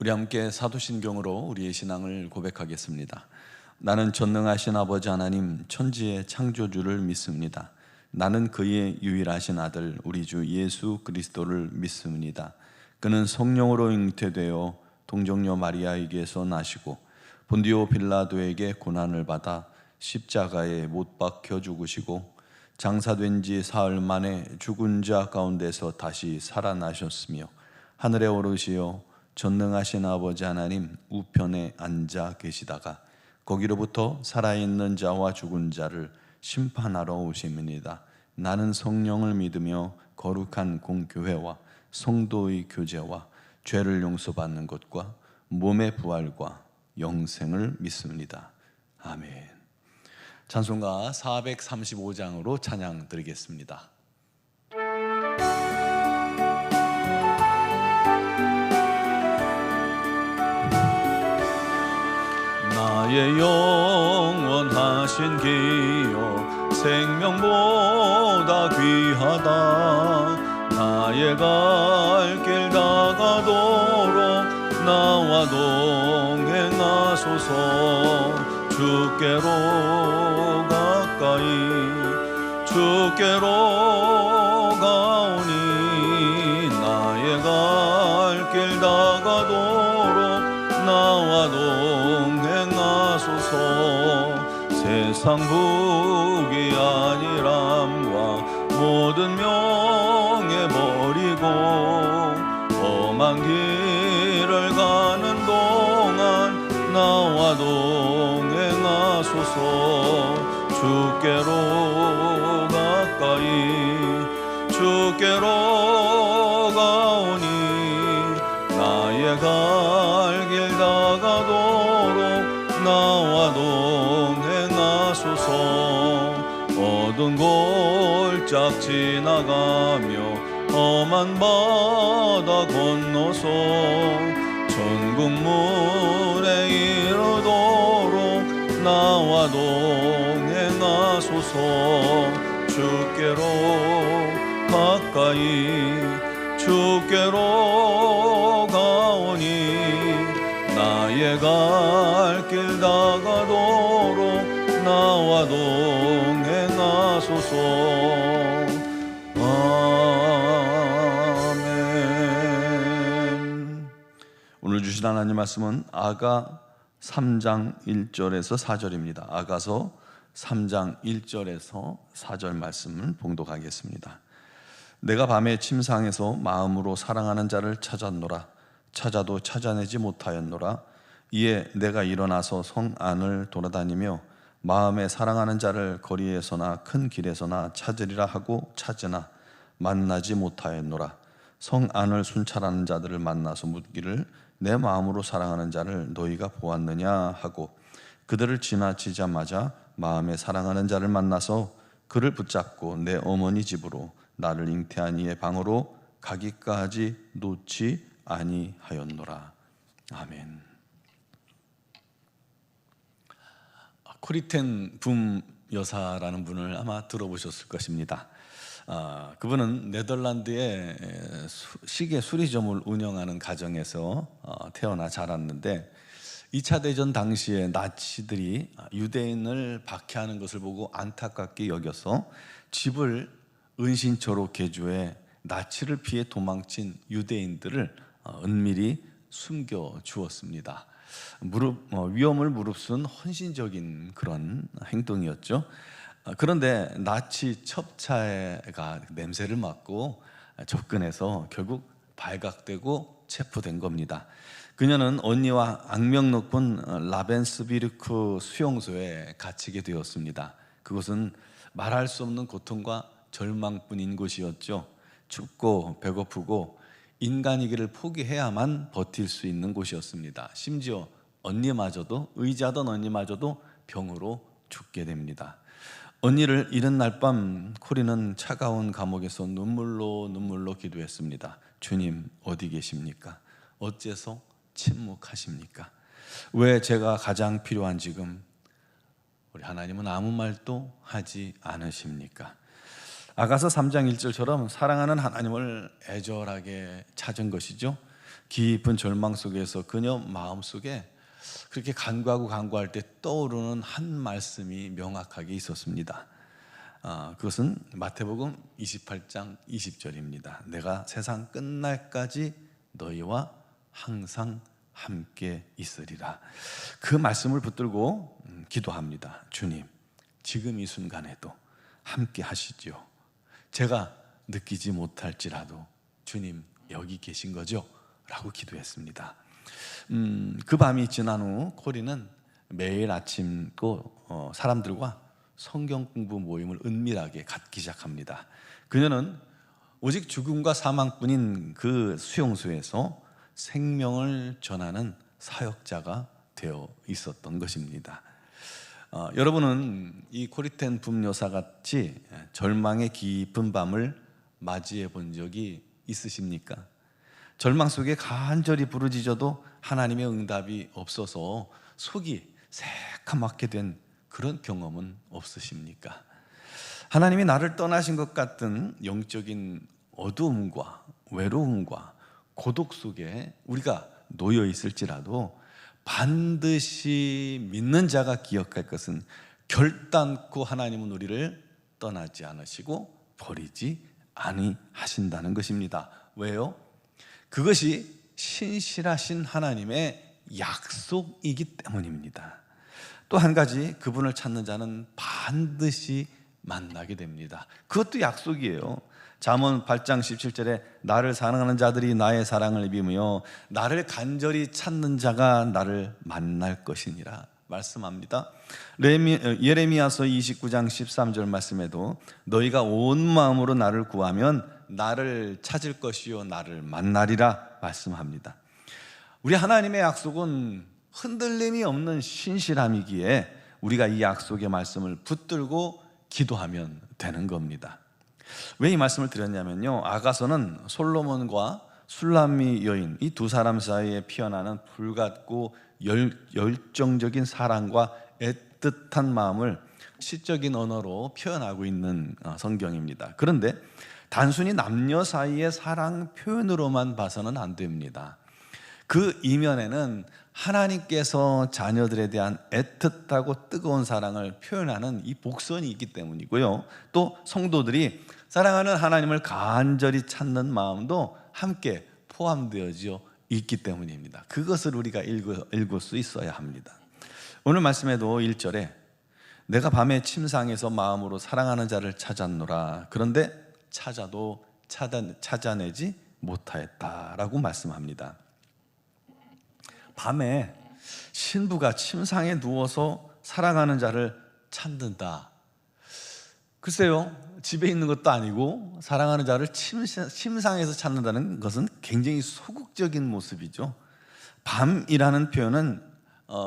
우리 함께 사도신경으로 우리의 신앙을 고백하겠습니다. 나는 전능하신 아버지 하나님 천지의 창조주를 믿습니다. 나는 그의 유일하신 아들 우리 주 예수 그리스도를 믿습니다. 그는 성령으로 잉태되어 동정녀 마리아에게서 나시고 본디오 빌라도에게 고난을 받아 십자가에 못 박혀 죽으시고 장사된 지 사흘 만에 죽은 자 가운데서 다시 살아나셨으며 하늘에 오르시어 전능하신 아버지 하나님 우편에 앉아 계시다가 거기로부터 살아있는 자와 죽은 자를 심판하러 오심이니이다. 나는 성령을 믿으며 거룩한 공교회와 성도의 교제와 죄를 용서받는 것과 몸의 부활과 영생을 믿습니다. 아멘. 찬송가 435장으로 찬양 드리겠습니다. 나의 영원하신 기여 생명보다 귀하다. 나의 갈 길 다가도록 나와 동행하소서. 주께로 가까이 주께로 가오니 나의 갈 길 다가도록 나와 동행하소서. 세상 부귀 아니람과 모든 명예 버리고 험한 길을 가는 동안 나와 동행하소서. 주께로 가까이 주께로 가오니 나의 갈 길 다가도록 나와 동행하소서. 어두운 골짝 지나가며 험한 바다 건너서 천국 문에 이르도록 나와 동행하소서. 주께로 가까이 주께로 가오니 나의 갈 길 다가도록 나와 동행하소서. 아멘. 오늘 주신 하나님 말씀은 아가 3장 1절에서 4절입니다. 아가서 3장 1절에서 4절 말씀을 봉독하겠습니다. 내가 밤에 침상에서 마음으로 사랑하는 자를 찾았노라. 찾아도 찾아내지 못하였노라. 이에 내가 일어나서 성 안을 돌아다니며 마음에 사랑하는 자를 거리에서나 큰 길에서나 찾으리라 하고 찾으나 만나지 못하였노라. 성 안을 순찰하는 자들을 만나서 묻기를 내 마음으로 사랑하는 자를 너희가 보았느냐 하고 그들을 지나치자마자 마음에 사랑하는 자를 만나서 그를 붙잡고 내 어머니 집으로 나를 잉태한 이의 방으로 가기까지 놓지 아니하였노라. 아멘. 코리텐 붐 여사라는 분을 아마 들어보셨을 것입니다. 그분은 네덜란드의 시계 수리점을 운영하는 가정에서 태어나 자랐는데 2차 대전 당시에 나치들이 유대인을 박해하는 것을 보고 안타깝게 여겨서 집을 은신처로 개조해 나치를 피해 도망친 유대인들을 은밀히 숨겨 주었습니다. 위험을 무릅쓴 헌신적인 그런 행동이었죠. 그런데 나치 첩차가 냄새를 맡고 접근해서 결국 발각되고 체포된 겁니다. 그녀는 언니와 악명 높은 라벤스비르크 수용소에 갇히게 되었습니다. 그곳은 말할 수 없는 고통과 절망뿐인 곳이었죠. 춥고 배고프고 인간이기를 포기해야만 버틸 수 있는 곳이었습니다. 심지어 언니마저도 의지하던 언니마저도 병으로 죽게 됩니다. 언니를 잃은 날 밤 코리는 차가운 감옥에서 눈물로 기도했습니다. 주님 어디 계십니까? 어째서 침묵하십니까? 왜 제가 가장 필요한 지금 우리 하나님은 아무 말도 하지 않으십니까? 아가서 3장 1절처럼 사랑하는 하나님을 애절하게 찾은 것이죠. 깊은 절망 속에서 그녀 마음속에 그렇게 간구할 때 떠오르는 한 말씀이 명확하게 있었습니다. 그것은 마태복음 28장 20절입니다. 내가 세상 끝날까지 너희와 항상 함께 있으리라. 그 말씀을 붙들고 기도합니다. 주님, 지금 이 순간에도 함께 하시죠. 제가 느끼지 못할지라도 주님 여기 계신 거죠? 라고 기도했습니다. 그 밤이 지난 후 코리는 매일 아침 사람들과 성경 공부 모임을 은밀하게 갖기 시작합니다. 그녀는 오직 죽음과 사망뿐인 그 수용소에서 생명을 전하는 사역자가 되어 있었던 것입니다. 여러분은 이 코리텐 붐 여사 같이 절망의 깊은 밤을 맞이해 본 적이 있으십니까? 절망 속에 간절히 부르짖어도 하나님의 응답이 없어서 속이 새카맣게 된 그런 경험은 없으십니까? 하나님이 나를 떠나신 것 같은 영적인 어두움과 외로움과 고독 속에 우리가 놓여 있을지라도 반드시 믿는 자가 기억할 것은 결단코 하나님은 우리를 떠나지 않으시고 버리지 아니하신다는 것입니다. 왜요? 그것이 신실하신 하나님의 약속이기 때문입니다. 또 한 가지, 그분을 찾는 자는 반드시 만나게 됩니다. 그것도 약속이에요. 잠언 8장 17절에 나를 사랑하는 자들이 나의 사랑을 입으며 나를 간절히 찾는 자가 나를 만날 것이니라 말씀합니다. 예레미야서 29장 13절 말씀에도 너희가 온 마음으로 나를 구하면 나를 찾을 것이요 나를 만나리라 말씀합니다. 우리 하나님의 약속은 흔들림이 없는 신실함이기에 우리가 이 약속의 말씀을 붙들고 기도하면 되는 겁니다. 왜 이 말씀을 드렸냐면요, 아가서는 솔로몬과 술람미 여인 이 두 사람 사이에 피어나는 불같고 열정적인 사랑과 애틋한 마음을 시적인 언어로 표현하고 있는 성경입니다. 그런데 단순히 남녀 사이의 사랑 표현으로만 봐서는 안 됩니다. 그 이면에는 하나님께서 자녀들에 대한 애틋하고 뜨거운 사랑을 표현하는 이 복선이 있기 때문이고요, 또 성도들이 사랑하는 하나님을 간절히 찾는 마음도 함께 포함되어져 있기 때문입니다. 그것을 우리가 읽을 수 있어야 합니다. 오늘 말씀에도 1절에 내가 밤에 침상에서 마음으로 사랑하는 자를 찾았노라. 그런데 찾아도 찾아내지 못하였다라고 말씀합니다. 밤에 신부가 침상에 누워서 사랑하는 자를 찾는다. 글쎄요, 집에 있는 것도 아니고 사랑하는 자를 침상에서 찾는다는 것은 굉장히 소극적인 모습이죠. 밤이라는 표현은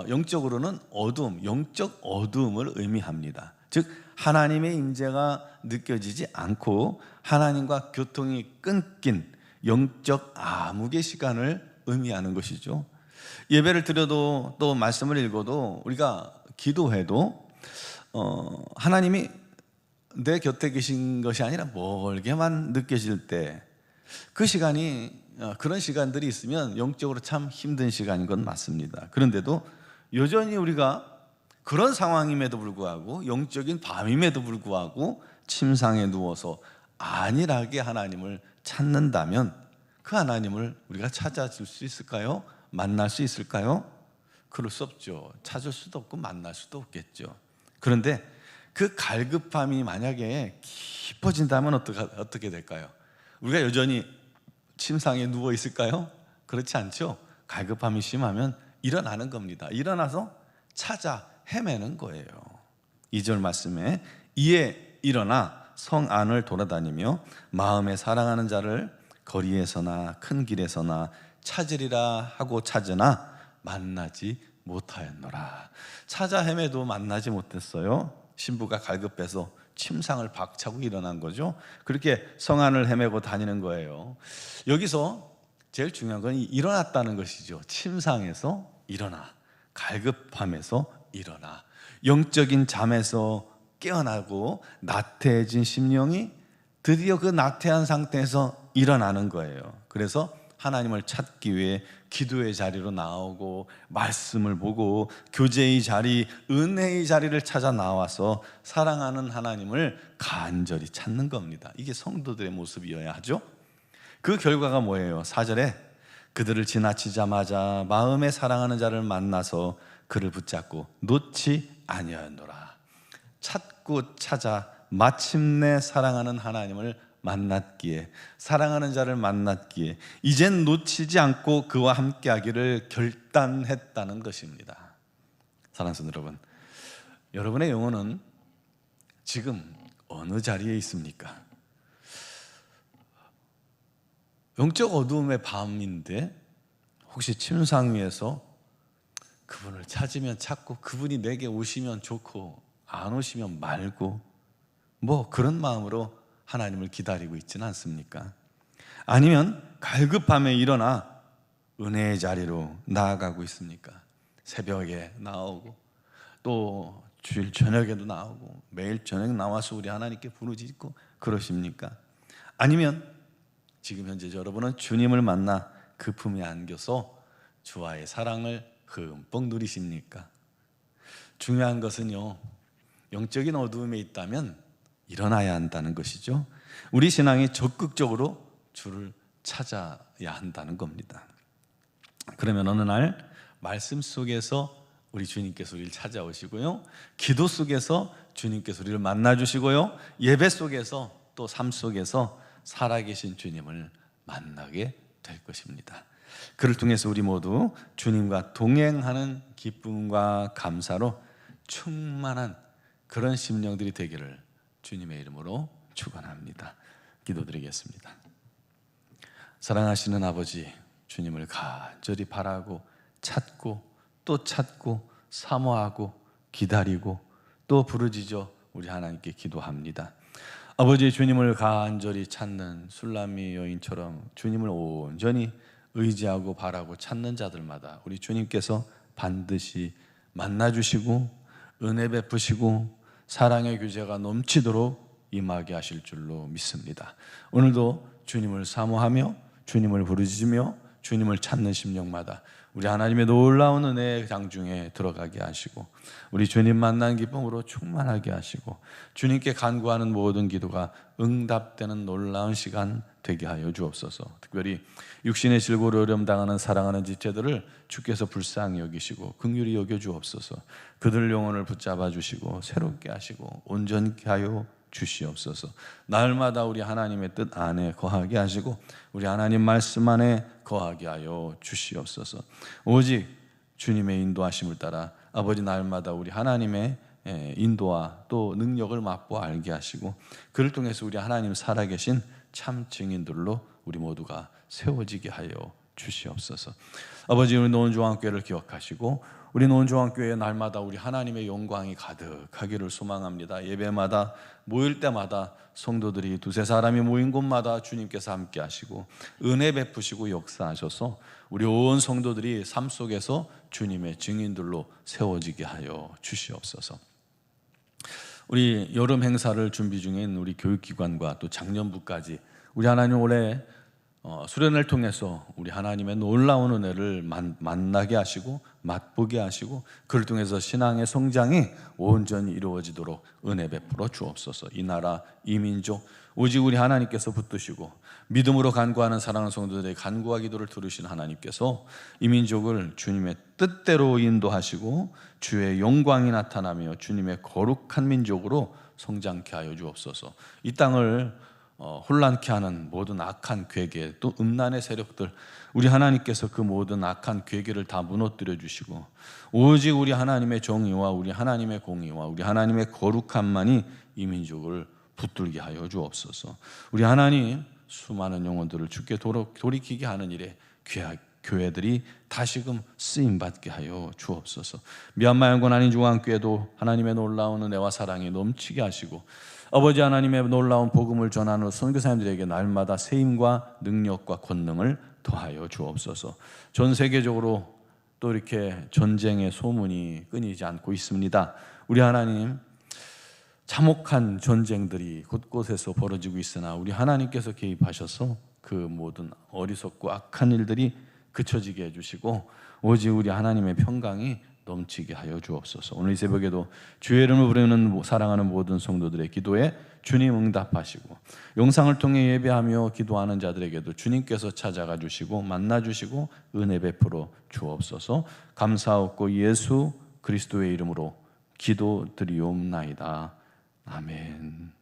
영적으로는 어두움, 영적 어두움을 의미합니다. 즉 하나님의 임재가 느껴지지 않고 하나님과 교통이 끊긴 영적 암흑의 시간을 의미하는 것이죠. 예배를 드려도 또 말씀을 읽어도 우리가 기도해도 하나님이 내 곁에 계신 것이 아니라 멀게만 느껴질 때 그 시간이, 그런 시간들이 있으면 영적으로 참 힘든 시간인 건 맞습니다. 그런데도 여전히 우리가 그런 상황임에도 불구하고, 영적인 밤임에도 불구하고 침상에 누워서 안일하게 하나님을 찾는다면 그 하나님을 우리가 찾아줄 수 있을까요? 만날 수 있을까요? 그럴 수 없죠. 찾을 수도 없고 만날 수도 없겠죠. 그런데 그 갈급함이 만약에 깊어진다면 어떻게 될까요? 우리가 여전히 침상에 누워 있을까요? 그렇지 않죠. 갈급함이 심하면 일어나는 겁니다. 일어나서 찾아 헤매는 거예요. 2절 말씀에 이에 일어나 성 안을 돌아다니며 마음에 사랑하는 자를 거리에서나 큰 길에서나 찾으리라 하고 찾으나 만나지 못하였노라. 찾아 헤매도 만나지 못했어요. 신부가 갈급해서 침상을 박차고 일어난 거죠. 그렇게 성 안을 헤매고 다니는 거예요. 여기서 제일 중요한 건 일어났다는 것이죠. 침상에서 일어나, 갈급함에서 일어나, 영적인 잠에서 깨어나고 나태해진 심령이 드디어 그 나태한 상태에서 일어나는 거예요. 그래서 하나님을 찾기 위해 기도의 자리로 나오고 말씀을 보고 교제의 자리, 은혜의 자리를 찾아 나와서 사랑하는 하나님을 간절히 찾는 겁니다. 이게 성도들의 모습이어야 하죠. 그 결과가 뭐예요? 4절에 그들을 지나치자마자 마음에 사랑하는 자를 만나서 그를 붙잡고 놓지 아니하였노라. 찾고 찾아 마침내 사랑하는 하나님을 만났기에, 사랑하는 자를 만났기에 이젠 놓치지 않고 그와 함께하기를 결단했다는 것입니다. 사랑하는 성도 여러분, 여러분의 영혼은 지금 어느 자리에 있습니까? 영적 어두움의 밤인데 혹시 침상 위에서 그분을 찾으면 찾고 그분이 내게 오시면 좋고 안 오시면 말고 뭐 그런 마음으로 하나님을 기다리고 있지는 않습니까? 아니면 갈급함에 일어나 은혜의 자리로 나아가고 있습니까? 새벽에 나오고 또 주일 저녁에도 나오고 매일 저녁 나와서 우리 하나님께 부르짖고 그러십니까? 아니면 지금 현재 여러분은 주님을 만나 그 품에 안겨서 주와의 사랑을 흠뻑 누리십니까? 중요한 것은요, 영적인 어두움에 있다면 일어나야 한다는 것이죠. 우리 신앙이 적극적으로 주를 찾아야 한다는 겁니다. 그러면 어느 날 말씀 속에서 우리 주님께서 우리를 찾아오시고요, 기도 속에서 주님께서 우리를 만나주시고요, 예배 속에서 또 삶 속에서 살아계신 주님을 만나게 될 것입니다. 그를 통해서 우리 모두 주님과 동행하는 기쁨과 감사로 충만한 그런 심령들이 되기를 주님의 이름으로 축원합니다. 기도드리겠습니다. 사랑하시는 아버지, 주님을 간절히 바라고 찾고 또 찾고 사모하고 기다리고 또 부르짖어 우리 하나님께 기도합니다. 아버지, 주님을 간절히 찾는 술람미 여인처럼 주님을 온전히 의지하고 바라고 찾는 자들마다 우리 주님께서 반드시 만나주시고 은혜 베푸시고 사랑의 규제가 넘치도록 임하게 하실 줄로 믿습니다. 오늘도 주님을 사모하며 주님을 부르짖으며 주님을 찾는 심령마다 우리 하나님의 놀라운 은혜의 장중에 들어가게 하시고 우리 주님 만난 기쁨으로 충만하게 하시고 주님께 간구하는 모든 기도가 응답되는 놀라운 시간 되게 하여 주옵소서. 특별히 육신의 질고를 어려움 당하는 사랑하는 지체들을 주께서 불쌍히 여기시고 긍휼히 여겨 주옵소서. 그들 영혼을 붙잡아 주시고 새롭게 하시고 온전케 하여 주시옵소서. 날마다 우리 하나님의 뜻 안에 거하게 하시고 우리 하나님 말씀 안에 거하게 하여 주시옵소서. 오직 주님의 인도하심을 따라 아버지 날마다 우리 하나님의 인도와 또 능력을 맛보아 알게 하시고 그를 통해서 우리 하나님 살아계신 참 증인들로 우리 모두가 세워지게 하여 주시옵소서. 아버지, 우리 노원중앙교회를 기억하시고 우리 노원중앙교회에 날마다 우리 하나님의 영광이 가득하기를 소망합니다. 예배마다 모일 때마다 성도들이 두세 사람이 모인 곳마다 주님께서 함께 하시고 은혜 베푸시고 역사하셔서 우리 온 성도들이 삶 속에서 주님의 증인들로 세워지게 하여 주시옵소서. 우리 여름 행사를 준비 중인 우리 교육기관과 또 작년부까지 우리 하나님 올해 수련을 통해서 우리 하나님의 놀라운 은혜를 만나게 하시고 맛보게 하시고 그를 통해서 신앙의 성장이 온전히 이루어지도록 은혜 베풀어 주옵소서. 이 나라 이 민족 오직 우리 하나님께서 붙드시고 믿음으로 간구하는 사랑하는 성도들의 간구와 기도를 들으신 하나님께서 이 민족을 주님의 뜻대로 인도하시고 주의 영광이 나타나며 주님의 거룩한 민족으로 성장케 하여 주옵소서. 이 땅을 혼란케 하는 모든 악한 괴계 또 음란의 세력들 우리 하나님께서 그 모든 악한 괴계를 다 무너뜨려 주시고 오직 우리 하나님의 정의와 우리 하나님의 공의와 우리 하나님의 거룩함만이 이 민족을 붙들게 하여 주옵소서. 우리 하나님 수많은 영혼들을 주께 돌이키게 하는 일에 교회들이 다시금 쓰임받게 하여 주옵소서. 미얀마 영권 아닌 중앙교회도 하나님의 놀라운 은혜와 사랑이 넘치게 하시고 아버지 하나님의 놀라운 복음을 전하는 선교사님들에게 날마다 세임과 능력과 권능을 더하여 주옵소서. 전 세계적으로 또 이렇게 전쟁의 소문이 끊이지 않고 있습니다. 우리 하나님 참혹한 전쟁들이 곳곳에서 벌어지고 있으나 우리 하나님께서 개입하셔서 그 모든 어리석고 악한 일들이 그쳐지게 해주시고 오직 우리 하나님의 평강이 넘치게 하여 주옵소서. 오늘 이 새벽에도 주의 이름을 부르는 사랑하는 모든 성도들의 기도에 주님 응답하시고 영상을 통해 예배하며 기도하는 자들에게도 주님께서 찾아가 주시고 만나 주시고 은혜 베풀어 주옵소서. 감사하옵고 예수 그리스도의 이름으로 기도드리옵나이다. 아멘.